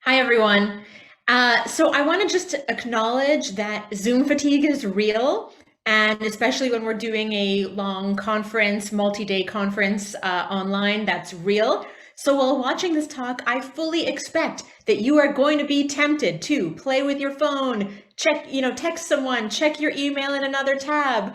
Hi, everyone. So I want to just acknowledge that Zoom fatigue is real, and especially when we're doing a long conference, multi-day conference online, that's real. So while watching this talk, I fully expect that you are going to be tempted to play with your phone, check, text someone, check your email in another tab,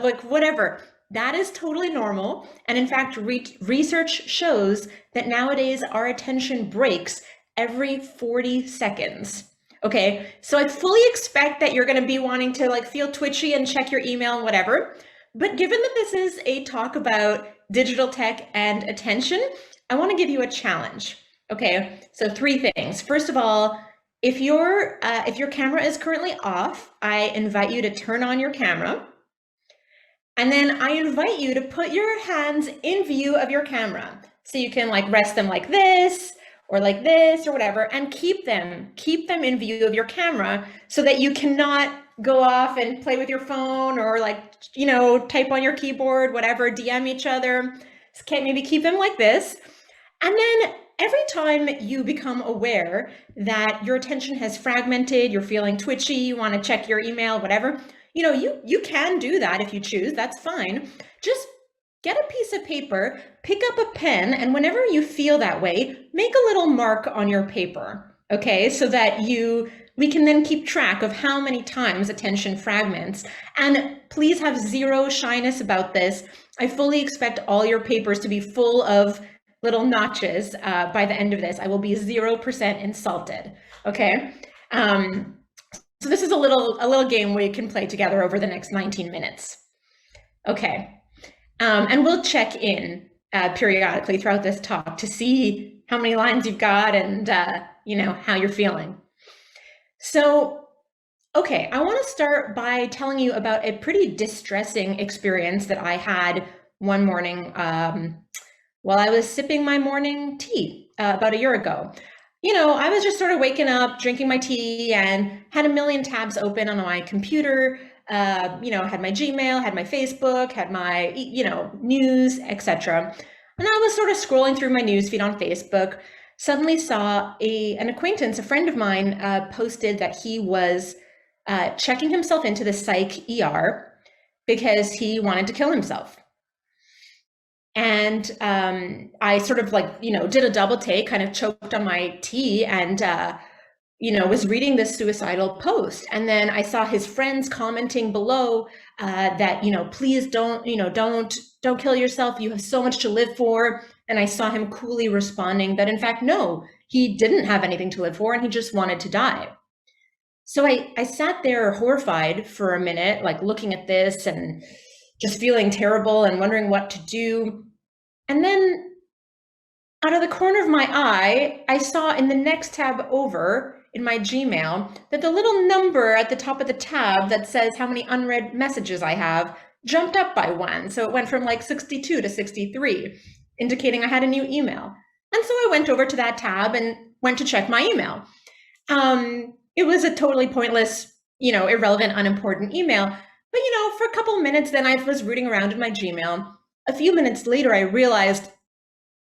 like whatever. That is totally normal. And in fact, research shows that nowadays our attention breaks every 40 seconds. Okay, so I fully expect that you're going to be wanting to like feel twitchy and check your email and whatever. But given that this is a talk about digital tech and attention, I want to give you a challenge. Okay, so three things. First of all, if your camera is currently off, I invite you to turn on your camera. And then I invite you to put your hands in view of your camera. So you can like rest them like this or whatever, and keep them in view of your camera so that you cannot go off and play with your phone or like, type on your keyboard, whatever, DM each other. Okay, maybe keep them like this. And then every time you become aware that your attention has fragmented, you're feeling twitchy, you want to check your email, whatever, you can do that if you choose. That's fine. Just get a piece of paper, pick up a pen, and whenever you feel that way, make a little mark on your paper, okay? So that we can then keep track of how many times attention fragments. And please have zero shyness about this. I fully expect all your papers to be full of little notches by the end of this. I will be 0% insulted, okay? So this is a little game we can play together over the next 19 minutes. Okay. And we'll check in periodically throughout this talk to see how many lines you've got and how you're feeling. So, okay, I want to start by telling you about a pretty distressing experience that I had one morning while I was sipping my morning tea about a year ago. I was just sort of waking up, drinking my tea, and had a million tabs open on my computer. Had my Gmail, had my Facebook, had my, news, etc. And I was sort of scrolling through my news feed on Facebook, suddenly saw an acquaintance, a friend of mine, posted that he was checking himself into the psych ER because he wanted to kill himself. And I sort of like, did a double take, kind of choked on my tea and, was reading this suicidal post. And then I saw his friends commenting below that, please don't kill yourself. You have so much to live for. And I saw him coolly responding that, in fact, no, he didn't have anything to live for and he just wanted to die. So I sat there horrified for a minute, like looking at this and just feeling terrible and wondering what to do. And then out of the corner of my eye, I saw in the next tab over in my Gmail that the little number at the top of the tab that says how many unread messages I have jumped up by one. So it went from like 62 to 63, indicating I had a new email. And so I went over to that tab and went to check my email. It was a totally pointless, irrelevant, unimportant email. But, for a couple of minutes, then I was rooting around in my Gmail. A few minutes later, I realized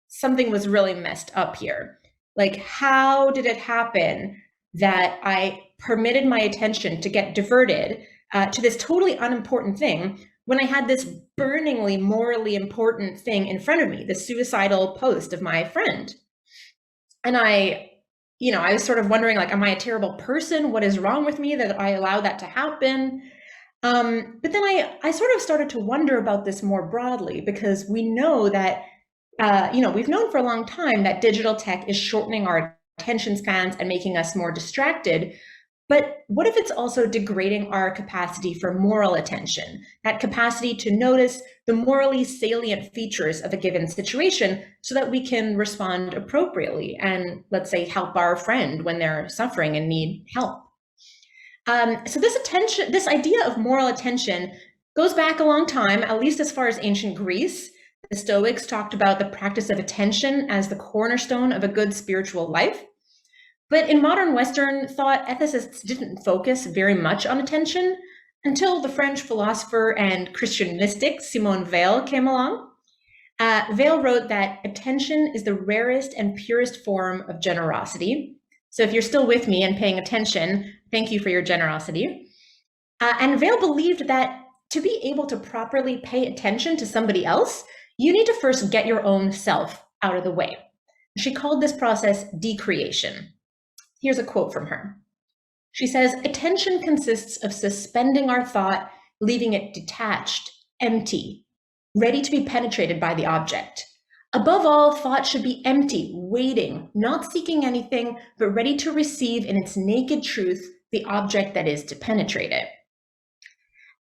something was really messed up here. Like, how did it happen that I permitted my attention to get diverted to this totally unimportant thing when I had this burningly, morally important thing in front of me, the suicidal post of my friend? And I was sort of wondering, like, am I a terrible person? What is wrong with me that I allow that to happen? But then I sort of started to wonder about this more broadly because we know that we've known for a long time that digital tech is shortening our attention spans and making us more distracted. But what if it's also degrading our capacity for moral attention, that capacity to notice the morally salient features of a given situation so that we can respond appropriately and, let's say, help our friend when they're suffering and need help? So this idea of moral attention goes back a long time, at least as far as ancient Greece. The Stoics talked about the practice of attention as the cornerstone of a good spiritual life. But in modern Western thought, ethicists didn't focus very much on attention until the French philosopher and Christian mystic Simone Weil came along. Weil wrote that attention is the rarest and purest form of generosity. So if you're still with me and paying attention, thank you for your generosity. And Vale believed that to be able to properly pay attention to somebody else, you need to first get your own self out of the way. She called this process decreation. Here's a quote from her. She says, "Attention consists of suspending our thought, leaving it detached, empty, ready to be penetrated by the object. Above all, thought should be empty, waiting, not seeking anything, but ready to receive in its naked truth the object that is to penetrate it."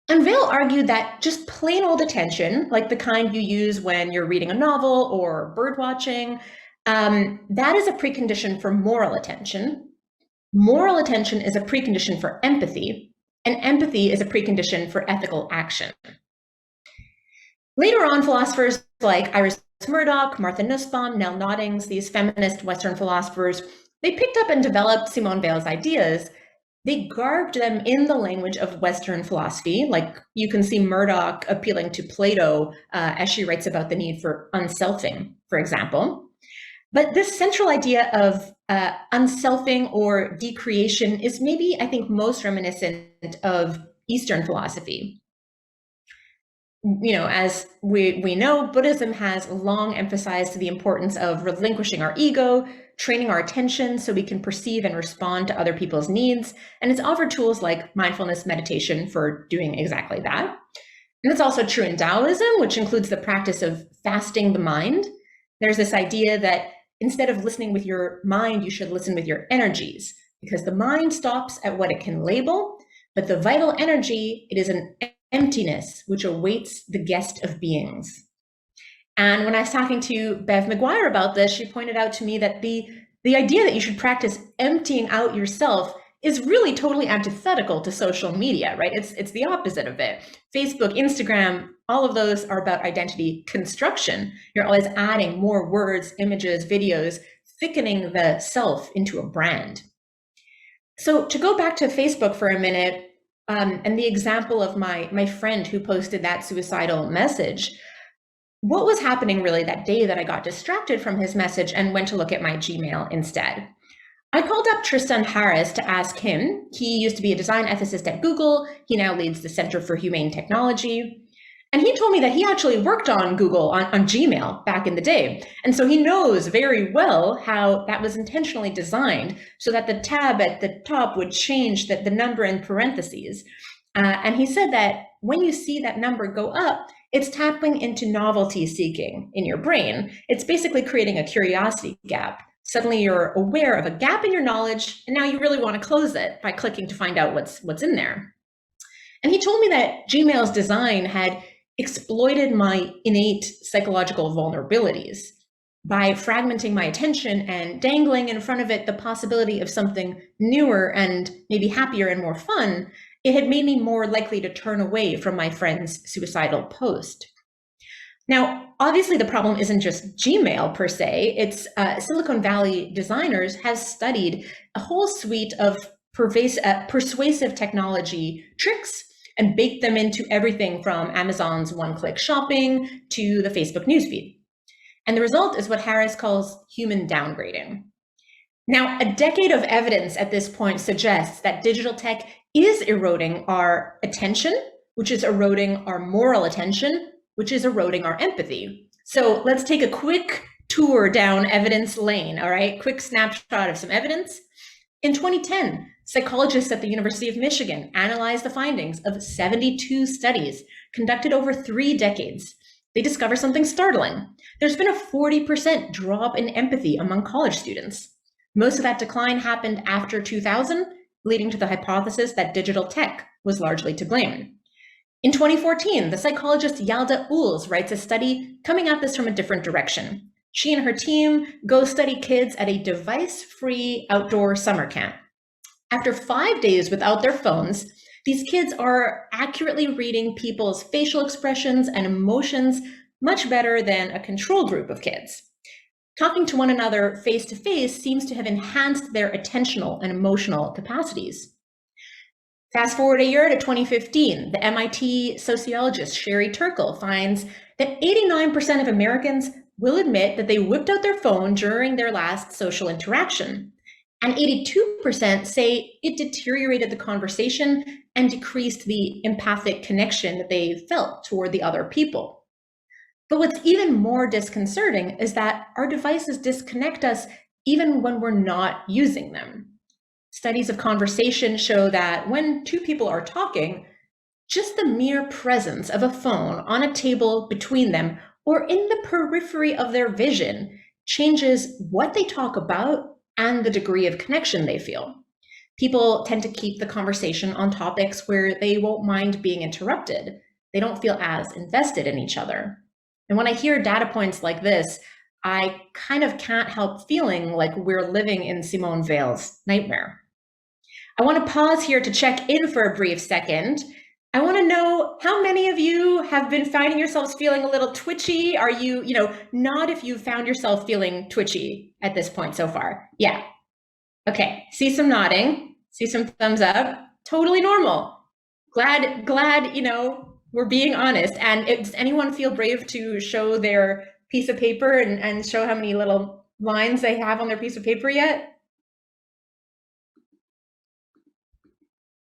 And Vale argued that just plain old attention, like the kind you use when you're reading a novel or bird watching, that is a precondition for moral attention. Moral attention is a precondition for empathy, and empathy is a precondition for ethical action. Later on, philosophers like Iris Murdoch, Martha Nussbaum, Nell Noddings, these feminist Western philosophers, they picked up and developed Simone Weil's ideas. They garbed them in the language of Western philosophy, like you can see Murdoch appealing to Plato as she writes about the need for unselfing, for example. But this central idea of unselfing or decreation is maybe, I think, most reminiscent of Eastern philosophy. You know, as we know, Buddhism has long emphasized the importance of relinquishing our ego, training our attention so we can perceive and respond to other people's needs. And it's offered tools like mindfulness meditation for doing exactly that. And it's also true in Taoism, which includes the practice of fasting the mind. There's this idea that instead of listening with your mind, you should listen with your energies, because the mind stops at what it can label, but the vital energy, it is an emptiness which awaits the guest of beings. And when I was talking to Bev McGuire about this, she pointed out to me that the idea that you should practice emptying out yourself is really totally antithetical to social media, right? It's the opposite of it. Facebook, Instagram, all of those are about identity construction. You're always adding more words, images, videos, thickening the self into a brand. So to go back to Facebook for a minute, and the example of my friend who posted that suicidal message, what was happening really that day that I got distracted from his message and went to look at my Gmail instead? I called up Tristan Harris to ask him. He used to be a design ethicist at Google. He now leads the Center for Humane Technology. And he told me that he actually worked on Google, on Gmail back in the day. And so he knows very well how that was intentionally designed so that the tab at the top would change the number in parentheses. And he said that when you see that number go up, it's tapping into novelty seeking in your brain. It's basically creating a curiosity gap. Suddenly you're aware of a gap in your knowledge, and now you really want to close it by clicking to find out what's in there. And he told me that Gmail's design had exploited my innate psychological vulnerabilities by fragmenting my attention and dangling in front of it the possibility of something newer and maybe happier and more fun. It had made me more likely to turn away from my friend's suicidal post. Now, obviously, the problem isn't just Gmail per se. It's Silicon Valley designers have studied a whole suite of persuasive technology tricks and baked them into everything from Amazon's one-click shopping to the Facebook newsfeed. And the result is what Harris calls human downgrading. Now, a decade of evidence at this point suggests that digital tech is eroding our attention, which is eroding our moral attention, which is eroding our empathy. So let's take a quick tour down evidence lane, all right? Quick snapshot of some evidence. In 2010, psychologists at the University of Michigan analyzed the findings of 72 studies conducted over 3 decades. They discover something startling. There's been a 40% drop in empathy among college students. Most of that decline happened after 2000, leading to the hypothesis that digital tech was largely to blame. In 2014, the psychologist Yalda Uls writes a study coming at this from a different direction. She and her team go study kids at a device-free outdoor summer camp. After 5 days without their phones, these kids are accurately reading people's facial expressions and emotions much better than a control group of kids. Talking to one another face-to-face seems to have enhanced their attentional and emotional capacities. Fast forward a year to 2015, the MIT sociologist Sherry Turkle finds that 89% of Americans will admit that they whipped out their phone during their last social interaction. And 82% say it deteriorated the conversation and decreased the empathic connection that they felt toward the other people. But what's even more disconcerting is that our devices disconnect us even when we're not using them. Studies of conversation show that when two people are talking, just the mere presence of a phone on a table between them or in the periphery of their vision changes what they talk about and the degree of connection they feel. People tend to keep the conversation on topics where they won't mind being interrupted. They don't feel as invested in each other. And when I hear data points like this, I kind of can't help feeling like we're living in Simone Veil's nightmare. I want to pause here to check in for a brief second. I want to know how many of you have been finding yourselves feeling a little twitchy. Are you, nod if you found yourself feeling twitchy at this point so far. Yeah. Okay. See some nodding, see some thumbs up. Totally normal. Glad, we're being honest. And does anyone feel brave to show their piece of paper and show how many little lines they have on their piece of paper yet?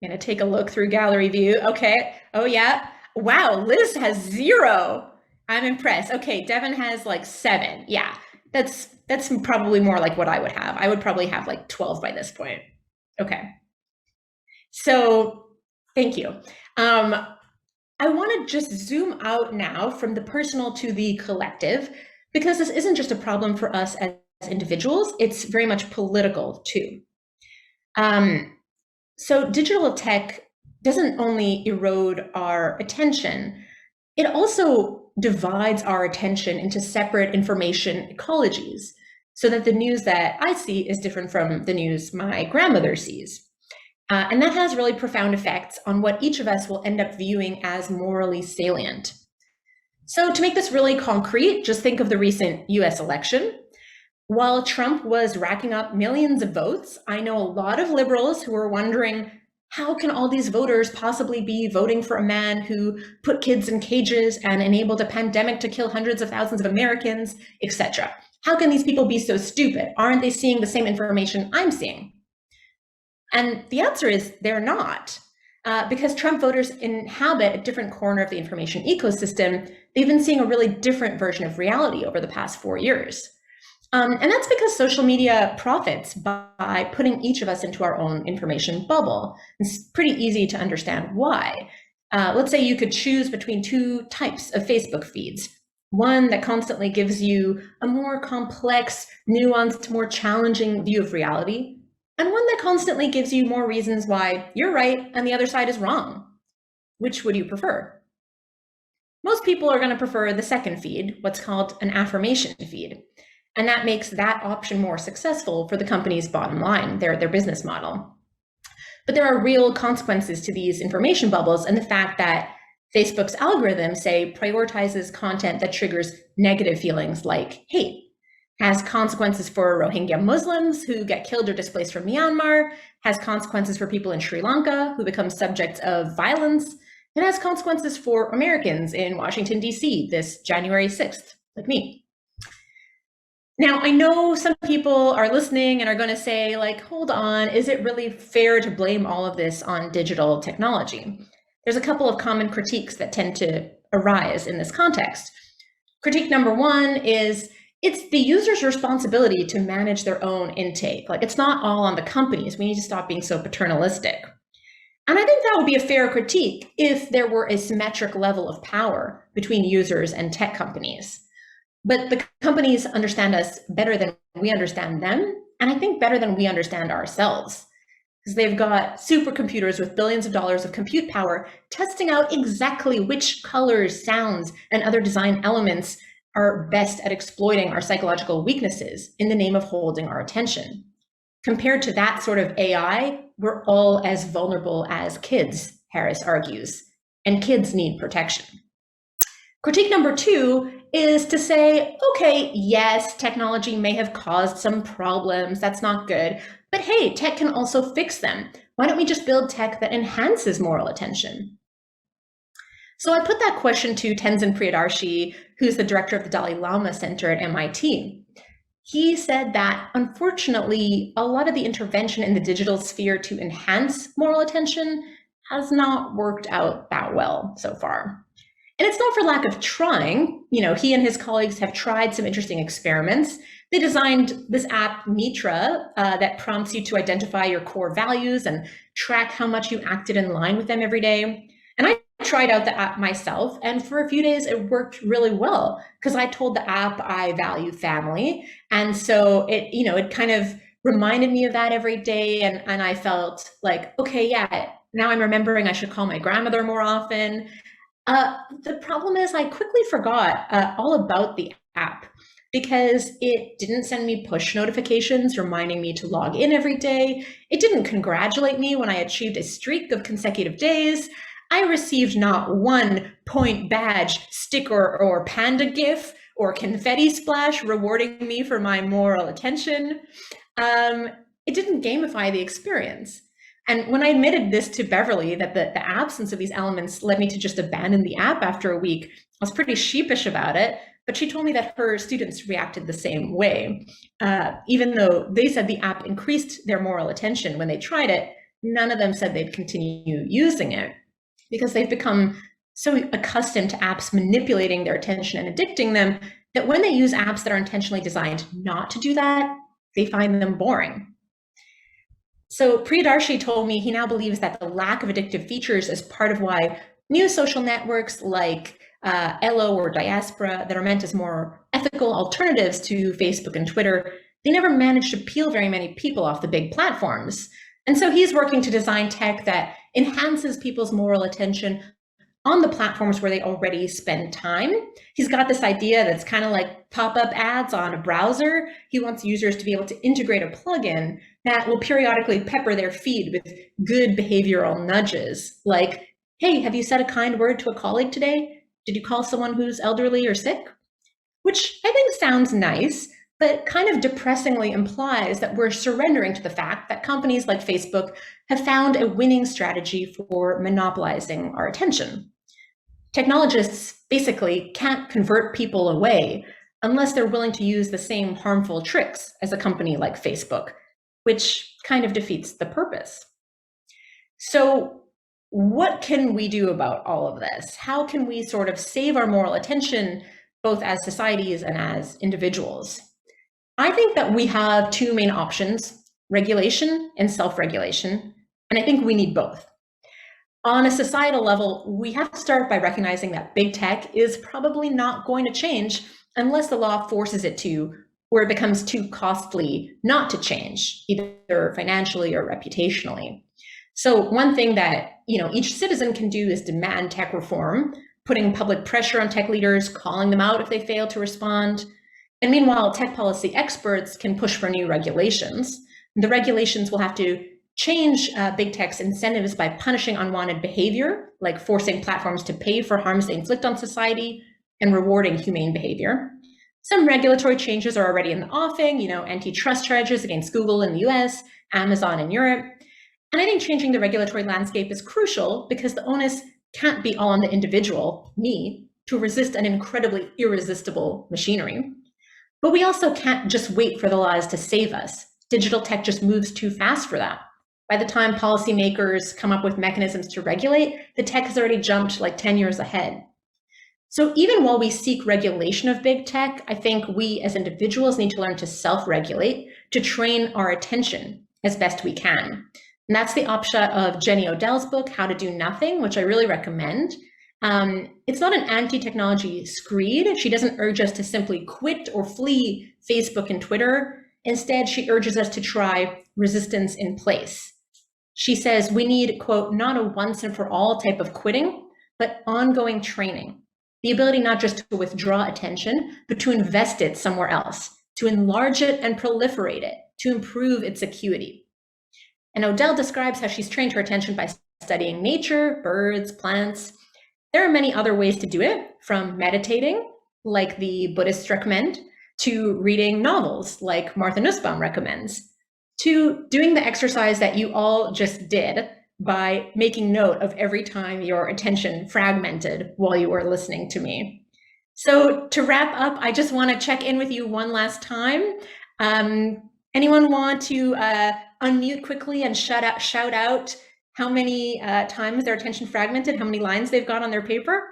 I'm gonna take a look through gallery view. Okay. Oh yeah. Wow, Liz has 0. I'm impressed. Okay, Devin has like 7. Yeah, that's probably more like what I would have. I would probably have like 12 by this point. Okay. So thank you. I want to just zoom out now from the personal to the collective, because this isn't just a problem for us as individuals, it's very much political too. So digital tech doesn't only erode our attention, it also divides our attention into separate information ecologies, so that the news that I see is different from the news my grandmother sees. And that has really profound effects on what each of us will end up viewing as morally salient. So to make this really concrete, just think of the recent US election. While Trump was racking up millions of votes, I know a lot of liberals who are wondering, how can all these voters possibly be voting for a man who put kids in cages and enabled a pandemic to kill hundreds of thousands of Americans, etc.? How can these people be so stupid? Aren't they seeing the same information I'm seeing? And the answer is they're not. Because Trump voters inhabit a different corner of the information ecosystem, they've been seeing a really different version of reality over the past 4 years. And that's because social media profits by putting each of us into our own information bubble. It's pretty easy to understand why. Let's say you could choose between 2 types of Facebook feeds. One that constantly gives you a more complex, nuanced, more challenging view of reality, and one that constantly gives you more reasons why you're right and the other side is wrong. Which would you prefer? Most people are going to prefer the second feed, what's called an affirmation feed. And that makes that option more successful for the company's bottom line, their business model. But there are real consequences to these information bubbles, and the fact that Facebook's algorithm, say, prioritizes content that triggers negative feelings like hate, has consequences for Rohingya Muslims who get killed or displaced from Myanmar, has consequences for people in Sri Lanka who become subjects of violence, and has consequences for Americans in Washington, D.C. this January 6th, like me. Now, I know some people are listening and are going to say, like, hold on, is it really fair to blame all of this on digital technology? There's a couple of common critiques that tend to arise in this context. Critique number 1 is it's the user's responsibility to manage their own intake. Like, it's not all on the companies. We need to stop being so paternalistic. And I think that would be a fair critique if there were a symmetric level of power between users and tech companies. But the companies understand us better than we understand them, and I think better than we understand ourselves, because they've got supercomputers with billions of dollars of compute power testing out exactly which colors, sounds, and other design elements are best at exploiting our psychological weaknesses in the name of holding our attention. Compared to that sort of AI, we're all as vulnerable as kids, Harris argues, and kids need protection. Critique number 2 is to say, okay, yes, technology may have caused some problems, that's not good, but hey, tech can also fix them. Why don't we just build tech that enhances moral attention? So I put that question to Tenzin Priyadarshi, who's the director of the Dalai Lama Center at MIT. He said that unfortunately, a lot of the intervention in the digital sphere to enhance moral attention has not worked out that well so far. And it's not for lack of trying. He and his colleagues have tried some interesting experiments. They designed this app, Mitra, that prompts you to identify your core values and track how much you acted in line with them every day. And I tried out the app myself, and for a few days it worked really well because I told the app I value family, and so it kind of reminded me of that every day, and I felt like, okay, yeah, now I'm remembering I should call my grandmother more often. The problem is I quickly forgot all about the app because it didn't send me push notifications reminding me to log in every day. It didn't congratulate me when I achieved a streak of consecutive days. I received not one point badge, sticker, or panda gif or confetti splash rewarding me for my moral attention. It didn't gamify the experience. And when I admitted this to Beverly, that the absence of these elements led me to just abandon the app after a week, I was pretty sheepish about it. But she told me that her students reacted the same way. Even though they said the app increased their moral attention when they tried it, none of them said they'd continue using it because they've become so accustomed to apps manipulating their attention and addicting them that when they use apps that are intentionally designed not to do that, they find them boring. So Priyadarshi told me he now believes that the lack of addictive features is part of why new social networks like Elo or Diaspora that are meant as more ethical alternatives to Facebook and Twitter, they never managed to peel very many people off the big platforms. And so he's working to design tech that enhances people's moral attention on the platforms where they already spend time. He's got this idea that's kind of like pop-up ads on a browser. He wants users to be able to integrate a plugin that will periodically pepper their feed with good behavioral nudges, like, hey, have you said a kind word to a colleague today? Did you call someone who's elderly or sick? Which I think sounds nice, but kind of depressingly implies that we're surrendering to the fact that companies like Facebook have found a winning strategy for monopolizing our attention. Technologists basically can't convert people away unless they're willing to use the same harmful tricks as a company like Facebook, which kind of defeats the purpose. So what can we do about all of this? How can we sort of save our moral attention, both as societies and as individuals? I think that we have two main options, regulation and self-regulation, and I think we need both. On a societal level, we have to start by recognizing that big tech is probably not going to change unless the law forces it to, or it becomes too costly not to change, either financially or reputationally. So one thing that each citizen can do is demand tech reform, putting public pressure on tech leaders, calling them out if they fail to respond. And meanwhile, tech policy experts can push for new regulations. The regulations will have to change big tech's incentives by punishing unwanted behavior, like forcing platforms to pay for harms they inflict on society and rewarding humane behavior. Some regulatory changes are already in the offing, antitrust charges against Google in the US, Amazon in Europe. And I think changing the regulatory landscape is crucial because the onus can't be all on the individual, me, to resist an incredibly irresistible machinery. But we also can't just wait for the laws to save us. Digital tech just moves too fast for that. By the time policymakers come up with mechanisms to regulate, the tech has already jumped like 10 years ahead. So even while we seek regulation of big tech, I think we as individuals need to learn to self-regulate, to train our attention as best we can. And that's the upshot of Jenny Odell's book, How to Do Nothing, which I really recommend. It's not an anti-technology screed. She doesn't urge us to simply quit or flee Facebook and Twitter. Instead, she urges us to try resistance in place. She says we need, quote, not a once and for all type of quitting, but ongoing training. The ability not just to withdraw attention, but to invest it somewhere else, to enlarge it and proliferate it, to improve its acuity. And Odell describes how she's trained her attention by studying nature, birds, plants. There are many other ways to do it, from meditating, like the Buddhists recommend, to reading novels, like Martha Nussbaum recommends, to doing the exercise that you all just did by making note of every time your attention fragmented while you were listening to me. So to wrap up, I just want to check in with you one last time. Anyone want to unmute quickly and shout out how many times their attention fragmented, how many lines they've got on their paper?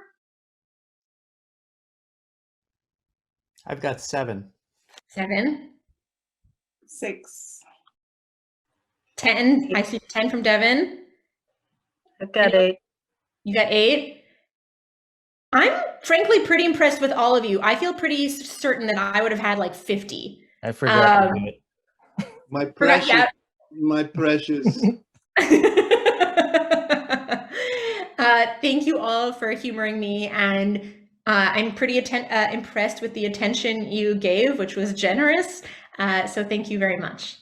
I've got 7. 7. 6. 10. I see 10 from Devin. I've got 8. You got 8. I'm frankly pretty impressed with all of you. I feel pretty certain that I would have had like 50. I forgot to do it. My precious, yeah. my precious. Thank you all for humoring me, and I'm pretty impressed with the attention you gave, which was generous. So thank you very much.